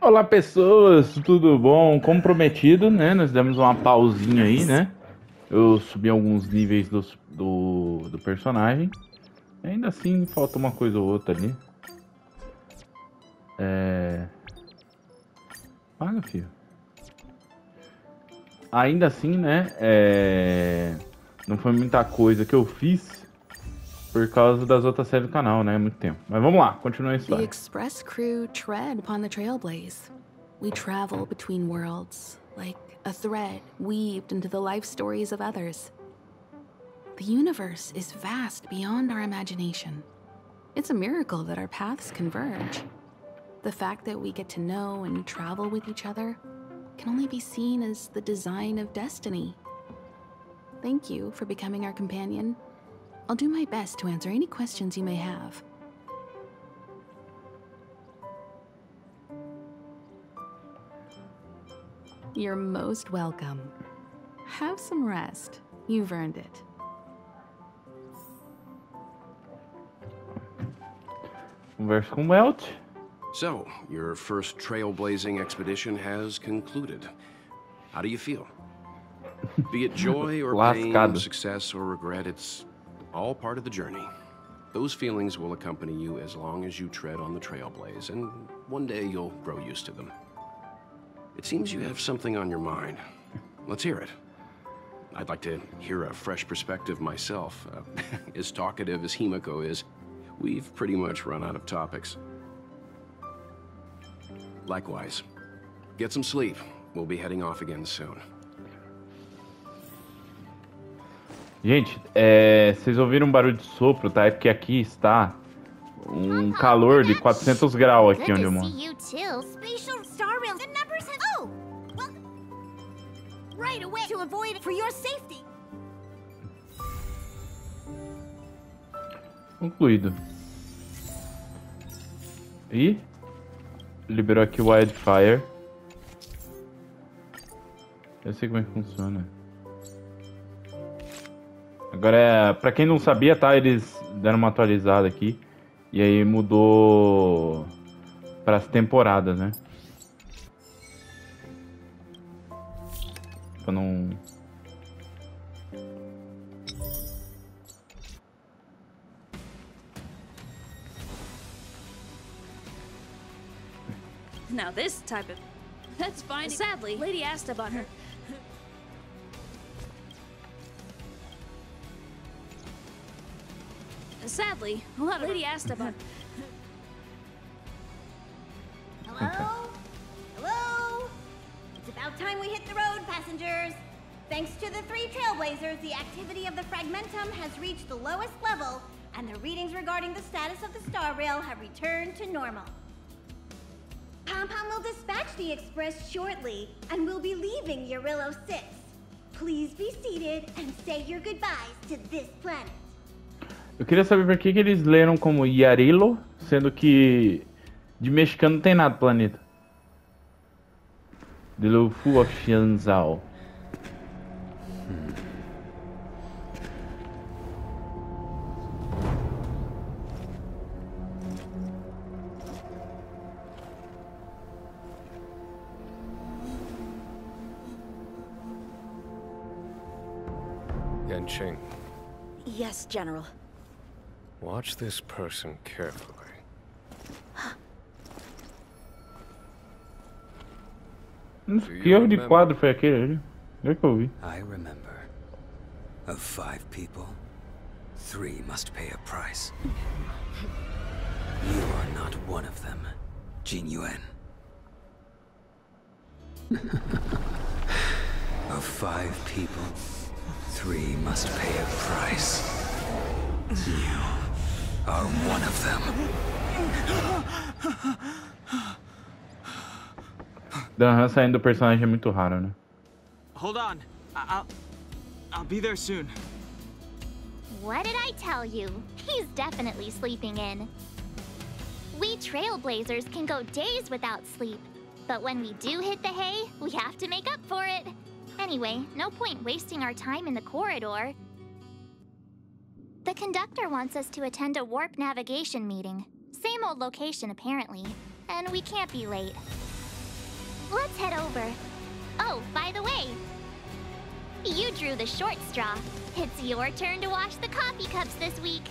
Olá pessoas, tudo bom? Como prometido, né? Nós demos uma pausinha aí, né? Eu subi alguns níveis do personagem. Ainda assim, falta uma coisa ou outra ali. Olha, filho. Ainda assim, né? Não foi muita coisa que eu fiz por causa das outras séries do canal, né? Muito tempo. Mas vamos lá, continua a The história. express crew tread upon the trailblaze. We travel between worlds, like a thread weaved into the life stories of others. The universe is vast beyond our imagination. It's a miracle that our paths converge. The fact that we get to know and travel with each other can only be seen as the design of destiny. Thank you for becoming our companion. I'll do my best to answer any questions you may have. You're most welcome. Have some rest. You've earned it. Conversa com o Welt. So, your first trailblazing expedition has concluded. How do you feel? Be it joy or pain, Lascado. success or regret, it's all part of the journey. Those feelings will accompany you as long as you tread on the trailblaze, and one day you'll grow used to them. It seems you have something on your mind. Let's hear it. I'd like to hear a fresh perspective myself. As talkative as Himiko is, we've pretty much run out of topics. Likewise. Get some sleep. We'll be heading off again soon. Gente, vocês ouviram um barulho de sopro, tá? É porque aqui está um calor de 400 graus aqui onde eu moro. Concluído. E liberou aqui o Wildfire. Eu sei como é que funciona. Agora, pra quem não sabia, tá? Eles deram uma atualizada aqui. E aí mudou para as temporadas, né? Pra não... Now this type of... That's fine. Sadly, lady asked about her. Sadly, a lot of lady asked about... Hello? Hello? It's about time we hit the road, passengers. Thanks to the 3 trailblazers, the activity of the fragmentum has reached the lowest level, and the readings regarding the status of the star rail have returned to normal. Pom-Pom will dispatch the express shortly, and we'll be leaving Urillo 6. Please be seated and say your goodbyes to this planet. Eu queria saber por que eles leram como Yarilo, sendo que de mexicano não tem nada no planeta. De Lufu Oxianzal. Yanqing, Yes, General. watch this person carefully. Que erro de quadro foi aquele ali? É que eu vi. I remember. Of 5 people, 3 must pay a price. You are not one of them, Jin Yuan. Of 5 people, 3 must pay a price. You are one of them. Dan saindo do personagem é muito raro, né? Hold on. I'll be there soon. What did I tell you? He's definitely sleeping in. We trailblazers can go days without sleep, but when we do hit the hay, we have to make up for it. Anyway, no point wasting our time in the corridor. The conductor wants us to attend a warp navigation meeting. Same old location, apparently. And we can't be late. let's head over. Oh, by the way, you drew the short straw. It's your turn to wash the coffee cups this week.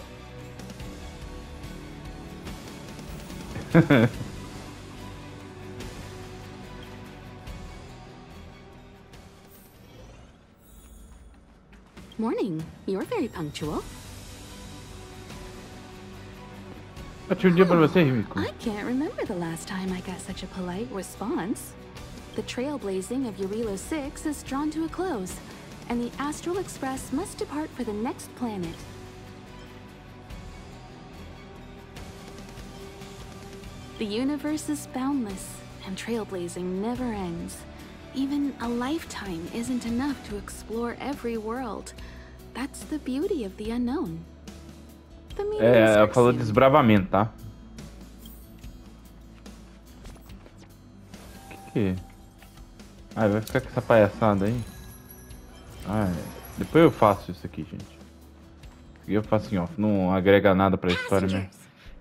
Morning. You're very punctual. Ótimo dia pra você, Rico. I can't remember the last time I got such a polite response. The trailblazing of Eurilo 6 is drawn to a close, and the Astral Express must depart for the next planet. The universe is boundless, and trailblazing never ends. Even a lifetime isn't enough to explore every world. That's the beauty of the unknown. The meanings Ela are falou sealed. desbravamento, tá? Que? Ah, vai ficar com essa palhaçada aí? Ah, depois eu faço isso aqui, gente. Isso aqui eu faço em off, não agrega nada pra história mesmo.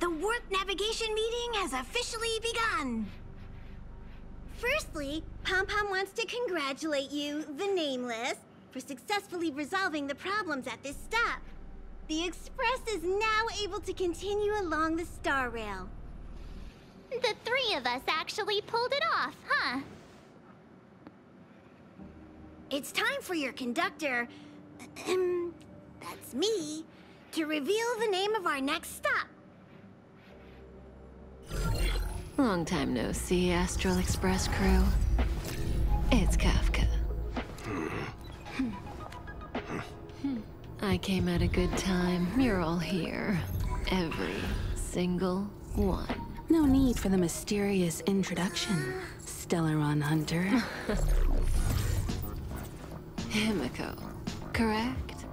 The warp navigation meeting has officially begun. Firstly, Pom-Pom wants to congratulate you, the Nameless, for successfully resolving the problems at this stop. The Express is now able to continue along the Star Rail. The three of us actually pulled it off, huh? It's time for your conductor, that's me, to reveal the name of our next stop. Long time no see, Astral Express crew. It's Kafka. I came at a good time. You're all here. Every single one. No need for the mysterious introduction, Stellaron Hunter. Himiko, correct?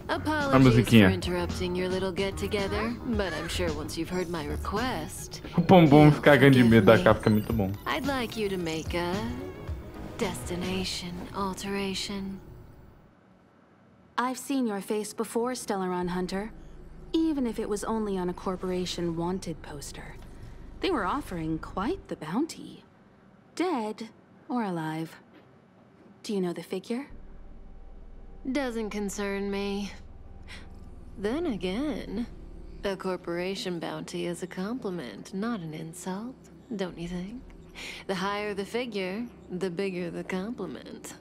Apologies for interrupting your little get-together, but I'm sure once you've heard my request, O Pombom cagando de medo da Kafka é muito bom. I'd like you to make a destination alteration. I've seen your face before, Stellaron Hunter. Even if it was only on a corporation wanted poster. They were offering quite the bounty. Dead or alive. Do you know the figure? Doesn't concern me. Then again, a corporation bounty is a compliment, not an insult, don't you think? The higher the figure, the bigger the compliment.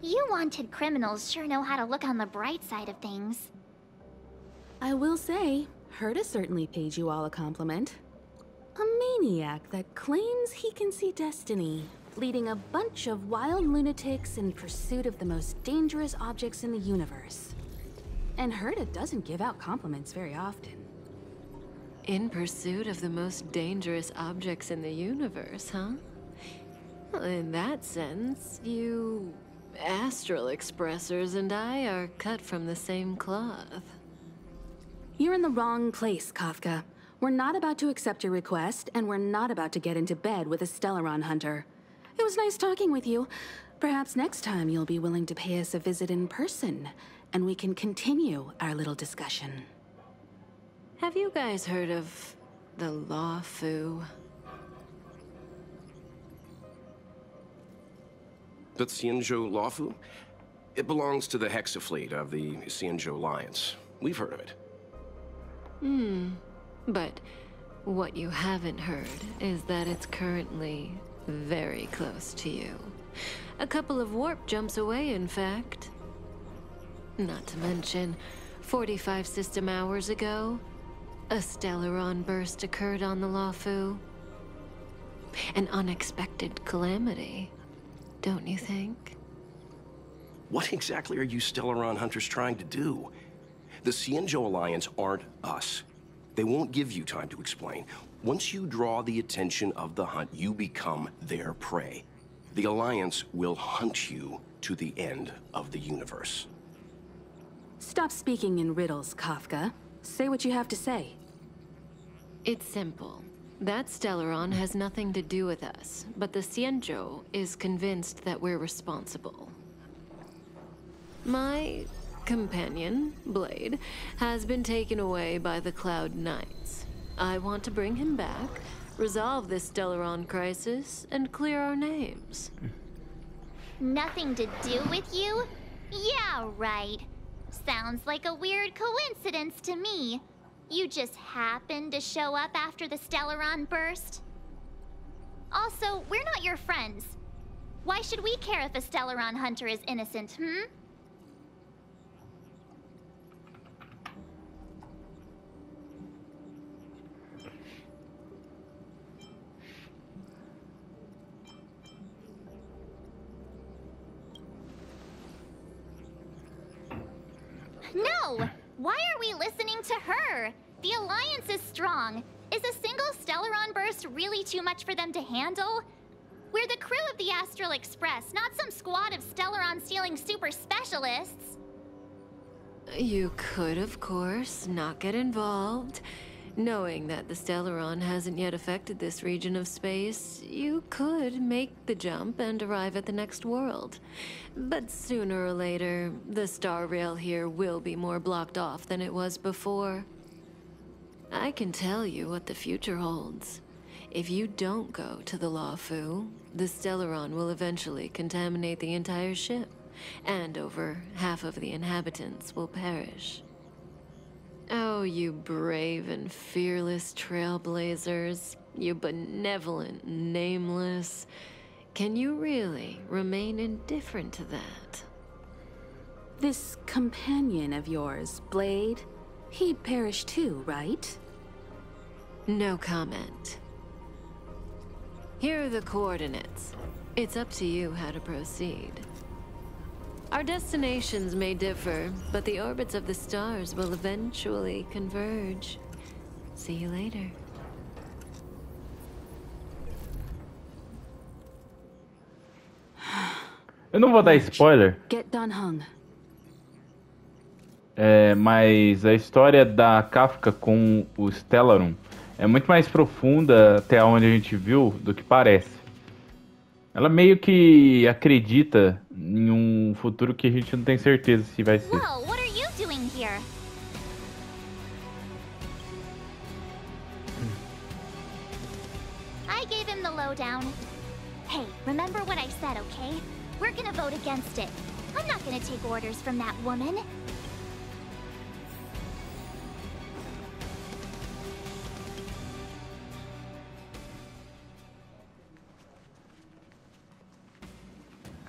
You wanted criminals sure know how to look on the bright side of things. I will say, Herta certainly paid you all a compliment. A maniac that claims he can see destiny, leading a bunch of wild lunatics in pursuit of the most dangerous objects in the universe. And Herta doesn't give out compliments very often. In pursuit of the most dangerous objects in the universe, huh? Well, in that sense, you Astral Expressers and I are cut from the same cloth. You're in the wrong place, Kafka. We're not about to accept your request, and we're not about to get into bed with a Stellaron Hunter. It was nice talking with you. Perhaps next time you'll be willing to pay us a visit in person, and we can continue our little discussion. Have you guys heard of the Law Fu? The Xianzhou Lawfu? It belongs to the Hexafleet of the Xianzhou Alliance. We've heard of it. But what you haven't heard is that it's currently very close to you. A couple of warp jumps away, in fact. Not to mention, 45 system hours ago, a Stellaron burst occurred on the Lawfu. An unexpected calamity, don't you think? What exactly are you Stellaron Hunters trying to do? The Xianzhou Alliance aren't us. They won't give you time to explain. Once you draw the attention of the hunt, you become their prey. The Alliance will hunt you to the end of the universe. Stop speaking in riddles, Kafka. Say what you have to say. It's simple. That Stellaron has nothing to do with us, but the Xianzhou is convinced that we're responsible. My companion, Blade, has been taken away by the Cloud Knights. I want to bring him back, resolve this Stellaron crisis, and clear our names. Nothing to do with you? Yeah, right. Sounds like a weird coincidence to me. You just happened to show up after the Stellaron burst? Also, we're not your friends. Why should we care if a Stellaron hunter is innocent, hmm? No! Why are we listening to her? The Alliance is strong. Is a single Stellaron burst really too much for them to handle? We're the crew of the Astral Express, not some squad of Stellaron-stealing super specialists. You could, of course, not get involved. Knowing that the Stellaron hasn't yet affected this region of space, you could make the jump and arrive at the next world. But sooner or later, the star rail here will be more blocked off than it was before. I can tell you what the future holds. If you don't go to the Lawfu, the Stellaron will eventually contaminate the entire ship, and over half of the inhabitants will perish. Oh, you brave and fearless trailblazers, you benevolent nameless. Can you really remain indifferent to that? This companion of yours, Blade, he'd perish too, right? No comment. Here are the coordinates. It's up to you how to proceed. Our destinations may differ, but the orbits of the stars will eventually converge. See you later. Eu não vou dar spoiler. Get done hung. Mas a história da Kafka com o Stellaron é muito mais profunda até onde a gente viu do que parece. Ela meio que acredita em um futuro que a gente não tem certeza se vai ser. Whoa, what are you doing here? I gave him the lowdown. Hey, remember what I said, okay? We're gonna vote against it. I'm not gonna take orders from that woman.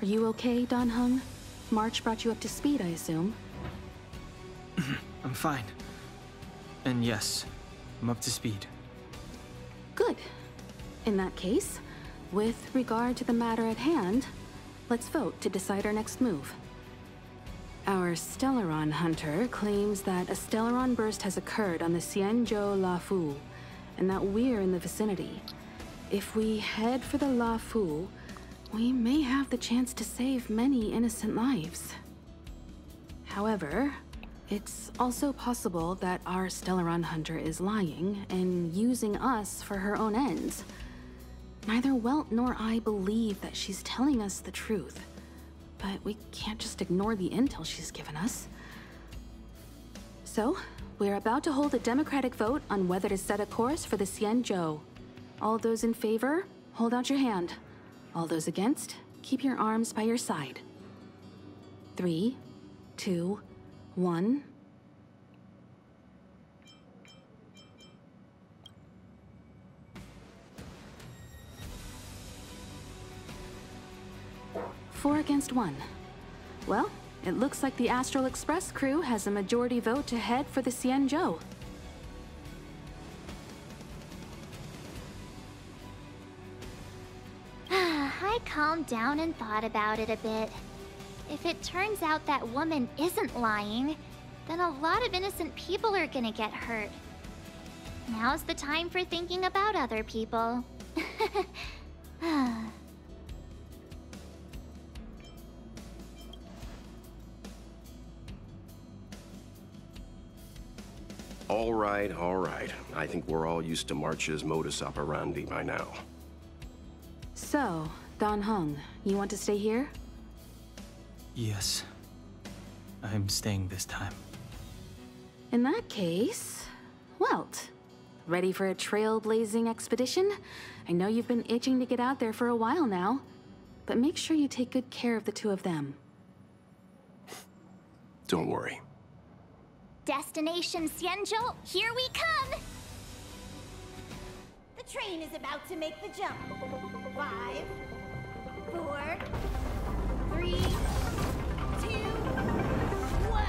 Are you okay, Don Hung? March brought you up to speed, I assume. I'm fine. And yes, I'm up to speed. Good. In that case, with regard to the matter at hand, let's vote to decide our next move. Our Stellaron hunter claims that a Stellaron burst has occurred on the Xianzhou Lawfu, and that we're in the vicinity. If we head for the Lawfu, we may have the chance to save many innocent lives. However, it's also possible that our Stellaron hunter is lying and using us for her own ends. Neither Welt nor I believe that she's telling us the truth, but we can't just ignore the intel she's given us. So, we're about to hold a democratic vote on whether to set a course for the Xianzhou. All those in favor, hold out your hand. All those against, keep your arms by your side. 3, 2, 1. Four against 1. Well, it looks like the Astral Express crew has a majority vote to head for the Xianzhou. I calmed down and thought about it a bit. If it turns out that woman isn't lying, then a lot of innocent people are gonna get hurt. Now's the time for thinking about other people. All right, all right. I think we're all used to March's modus operandi by now. So, Don Hung, you want to stay here? Yes. I'm staying this time. In that case, Welt, Ready for a trailblazing expedition? I know you've been itching to get out there for a while now. But make sure you take good care of the two of them. Don't worry. Destination Xianzhou, here we come! The train is about to make the jump. 5, 4, 3, 2, 1.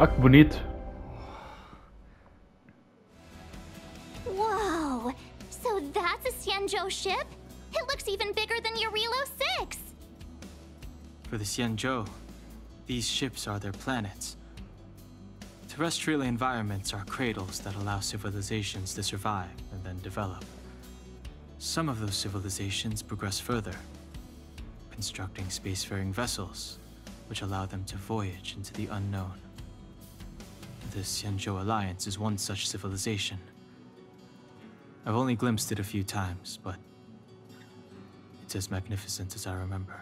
Ah, que bonito. Whoa! So that's a Xianzhou ship? It looks even bigger than Eurilo 6! For the Xianzhou, these ships are their planets. Terrestrial environments are cradles that allow civilizations to survive and then develop. Some of those civilizations progress further, constructing spacefaring vessels, which allow them to voyage into the unknown. The Xianzhou Alliance is one such civilization. I've only glimpsed it a few times, but it's as magnificent as I remember.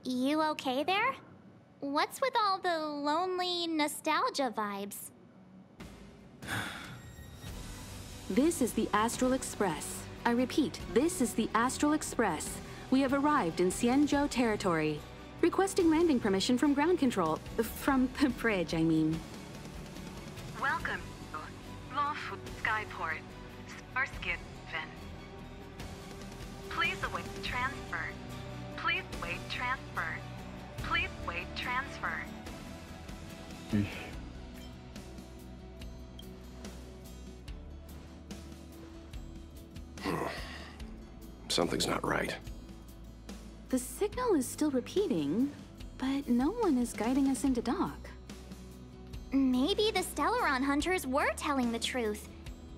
You okay there? What's with all the lonely nostalgia vibes? This is the Astral Express. I repeat, this is the Astral Express. We have arrived in Xianzhou territory. Requesting landing permission from ground control. From the bridge, I mean. Welcome to Lawful Skyport, Starskin. Please await transfer. Please wait transfer. Please wait transfer. Something's not right. The signal is still repeating, but no one is guiding us into dock. Maybe the Stellaron hunters were telling the truth.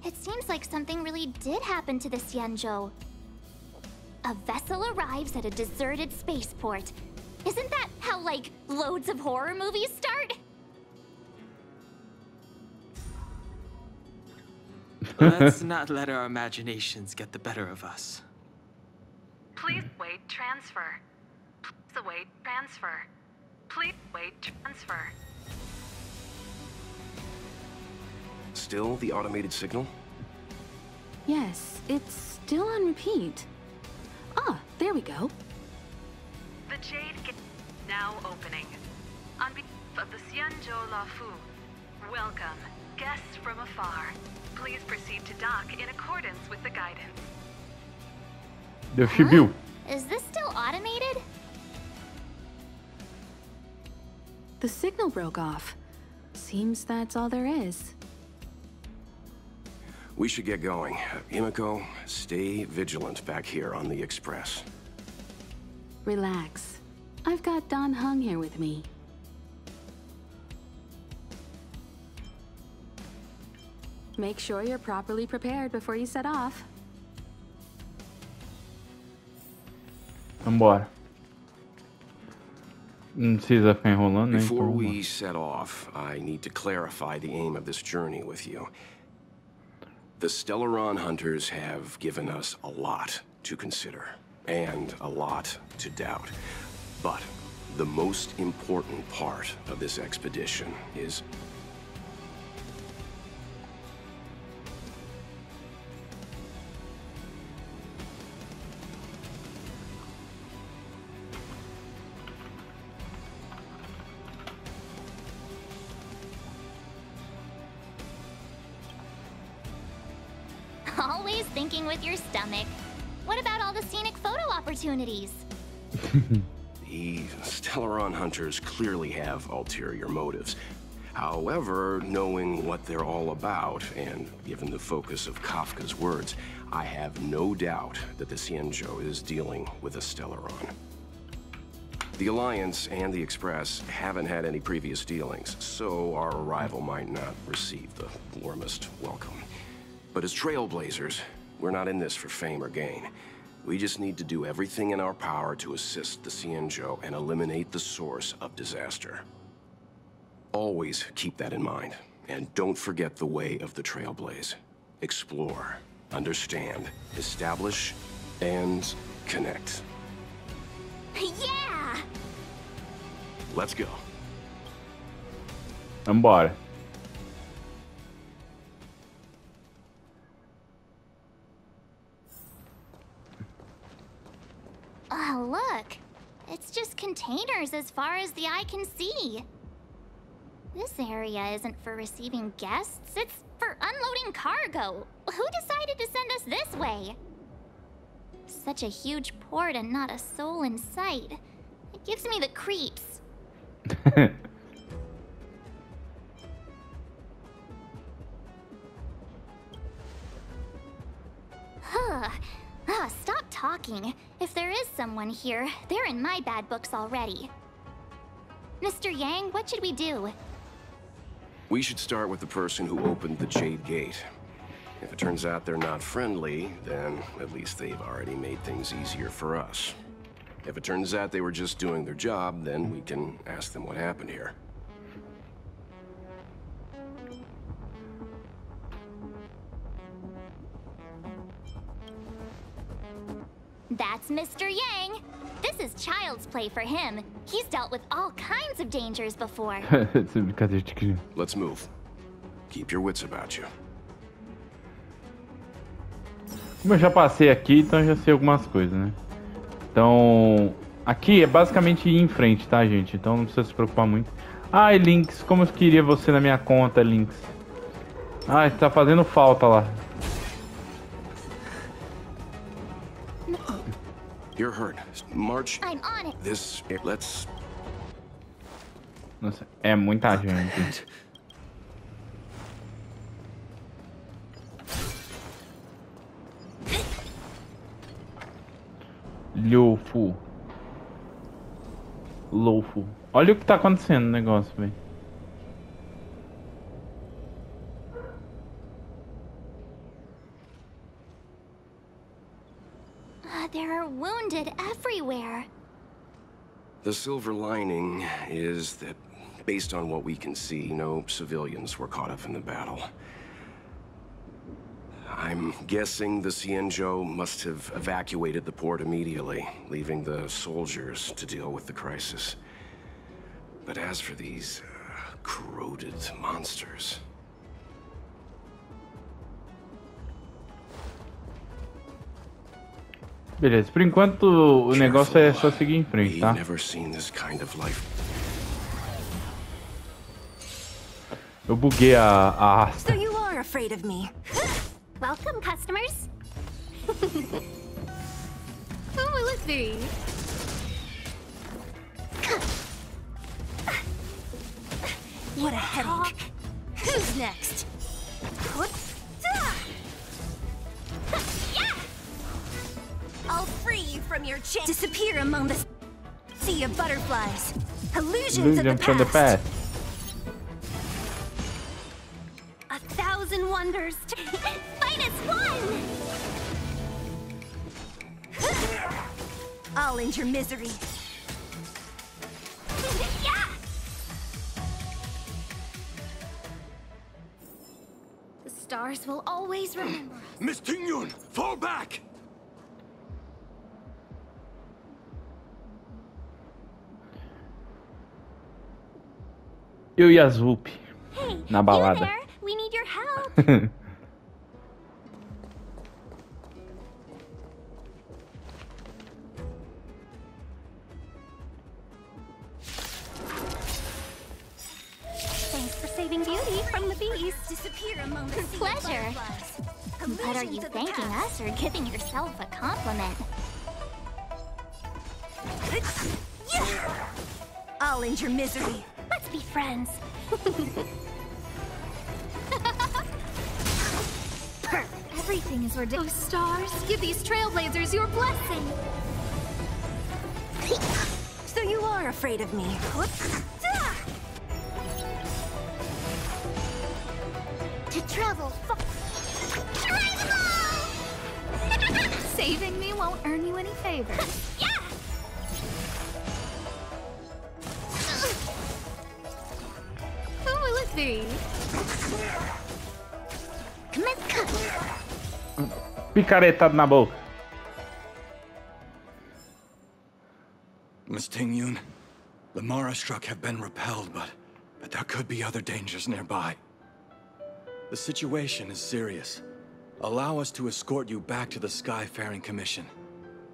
It seems like something really did happen to the Xianzhou. A vessel arrives at a deserted spaceport. Isn't that how, like, loads of horror movies start? Let's not let our imaginations get the better of us. Please wait transfer. Please await transfer. Please wait transfer. Still the automated signal? Yes, it's still on repeat. Ah, there we go. The Jade Gate now opening. On behalf of the Xianzhou Lafu, welcome, guests from afar. Please proceed to dock in accordance with the guidance. Huh? Is this still automated? The signal broke off. Seems that's all there is. We should get going. Himiko, stay vigilant back here on the Express. Relax. I've got Don Hung here with me. Make sure you're properly prepared before you set off. Vambora. Não precisa ficar enrolando, né? Before we set off, I need to clarify the aim of this journey with you. The Stellaron hunters have given us a lot to consider, and a lot to doubt. But the most important part of this expedition is... Always thinking with your stomach. What about all the scenic photo opportunities? The Stellaron hunters clearly have ulterior motives. However, knowing what they're all about, and given the focus of Kafka's words, I have no doubt that the Xianzhou is dealing with a Stellaron. The Alliance and the Express haven't had any previous dealings, so our arrival might not receive the warmest welcome. But as trailblazers, we're not in this for fame or gain. We just need to do everything in our power to assist the Xianzhou and eliminate the source of disaster. Always keep that in mind, and don't forget the way of the Trailblaze. Explore, understand, establish, and connect. Yeah! Let's go. Vambora. Oh, look. It's just containers as far as the eye can see. This area isn't for receiving guests, it's for unloading cargo. Who decided to send us this way? Such a huge port and not a soul in sight. It gives me the creeps. Stop talking. If there is someone here, they're in my bad books already. Mr. Yang, what should we do? We should start with the person who opened the Jade Gate. If it turns out they're not friendly, then at least they've already made things easier for us. If it turns out they were just doing their job, then we can ask them what happened here. That's Mr. Yang. This is child's play for him. He's dealt with all kinds of dangers before. Let's move. Keep your wits about you. Como eu já passei aqui, então eu já sei algumas coisas, né? Então, aqui é basicamente ir em frente, tá, gente? Então não precisa se preocupar muito. Ai, Lynx, como eu queria você na minha conta, Lynx. Ai, tá fazendo falta lá. You're hurt. March. I'm on it. Let's... Nossa, é muita gente. Lofu. Olha o que tá acontecendo no negócio, velho. There are wounded everywhere. The silver lining is that, based on what we can see, no civilians were caught up in the battle. I'm guessing the Xianzhou must have evacuated the port immediately, leaving the soldiers to deal with the crisis. But as for these corroded monsters... Beleza, por enquanto o negócio é só seguir em frente, tá? Eu buguei a asta. So you are afraid of me. Welcome, customers. Who will it be? What a headache. Who's next? I'll free you from your chain. Disappear among the sea of butterflies. Illusions of the past. 1,000 wonders. Minus one. I'll end your misery. Yeah. The stars will always remember us. Miss Tingyun, fall back! Eu e a Zup na balada. You there? We need your help. Thanks for saving beauty from the beast. Disappear among the sea Pleasure. of butterflies. But are you thanking us or giving yourself a compliment? I'll end your misery. Let's be friends. Everything is ridiculous. Oh, stars, give these trailblazers your blessing. So you are afraid of me. To travel far. Saving me won't earn you any favors. Yeah. Who will it be? Picaretado na boca. Miss Ting-Yun, the Mara struck have been repelled, but there could be other dangers nearby. The situation is serious. Allow us to escort you back to the Skyfaring Commission.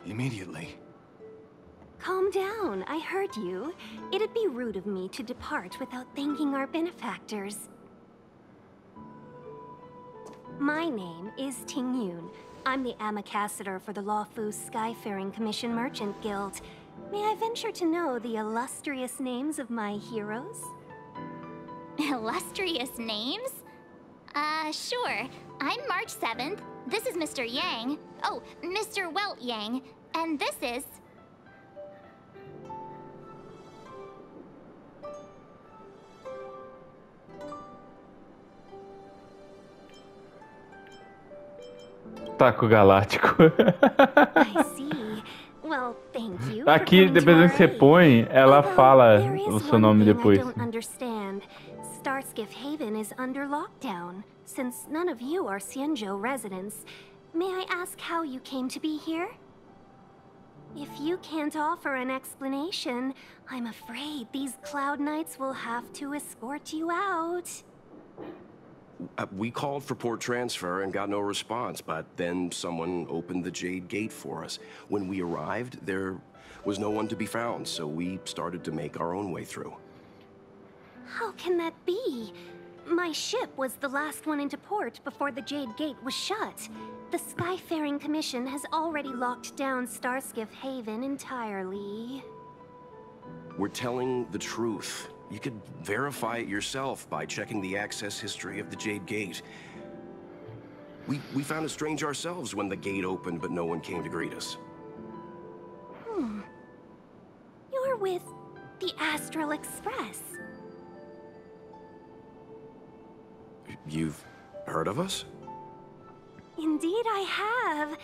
Immediately. Calm down, I heard you. It'd be rude of me to depart without thanking our benefactors. My name is Ting-Yun. I'm the Ambassador for the Lawfu Skyfaring Commission Merchant Guild. May I venture to know the illustrious names of my heroes? Illustrious names? Sure. I'm March 7th. This is Mr. Yang. Oh, Mr. Welt Yang. And this is... Taco Galáctico. I see. Well, thank you. Aqui, dependendo que você põe, ela fala o seu nome depois. I don't understand. Starskiff Haven is under lockdown. Since none of you are Xianzhou residents, may I ask how you came to be here? If you can't offer an explanation, I'm afraid these Cloud Knights will have to escort you out. We called for port transfer and got no response, but then someone opened the Jade Gate for us. When we arrived, there was no one to be found, so we started to make our own way through. How can that be? My ship was the last one into port before the Jade Gate was shut. The Skyfaring Commission has already locked down Starskiff Haven entirely. We're telling the truth. You could verify it yourself by checking the access history of the Jade Gate. We found it strange ourselves when the gate opened, but no one came to greet us. You're with the Astral Express. You've heard of us? Indeed I have.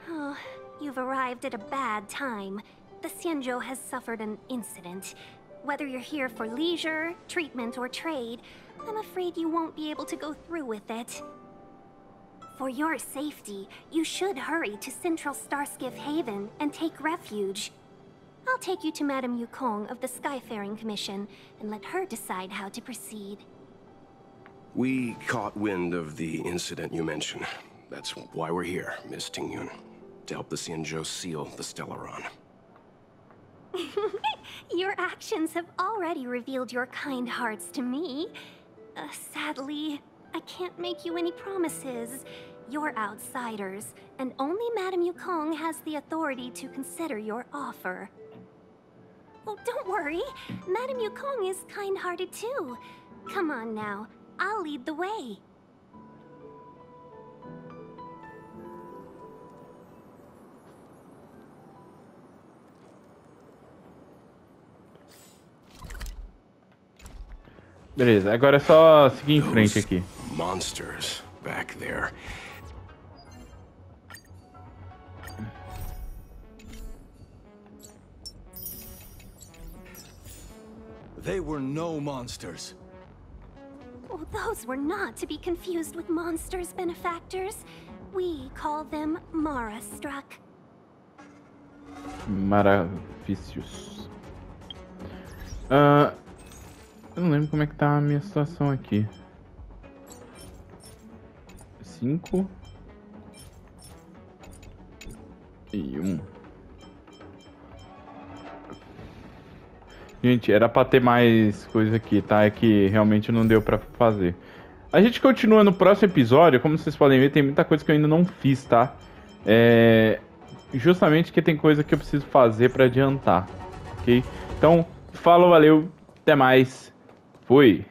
Oh, you've arrived at a bad time. The Xianzhou has suffered an incident. Whether you're here for leisure, treatment, or trade, I'm afraid you won't be able to go through with it. For your safety, you should hurry to Central Starskiff Haven and take refuge. I'll take you to Madame Yukong of the Skyfaring Commission and let her decide how to proceed. We caught wind of the incident you mentioned. That's why we're here, Miss Ting-Yun. To help the Xianzhou seal the Stellaron. Your actions have already revealed your kind hearts to me. Sadly, I can't make you any promises. You're outsiders, and only Madame Yukong has the authority to consider your offer. Oh, don't worry. Madame Yukong is kind-hearted too. Come on now, I'll lead the way. Beleza, agora é só seguir em frente aqui. Monsters back there. They were no monsters. Oh, those were not to be confused with monsters, benefactors. We call them Mara-struck. Maravilhosos. Eu não lembro como é que tá a minha situação aqui. 5 e 1. Gente, era pra ter mais coisa aqui, tá? É que realmente não deu pra fazer. A gente continua no próximo episódio. Como vocês podem ver, tem muita coisa que eu ainda não fiz, tá? Justamente que tem coisa que eu preciso fazer pra adiantar, ok? Então, falou, valeu, até mais. Fui!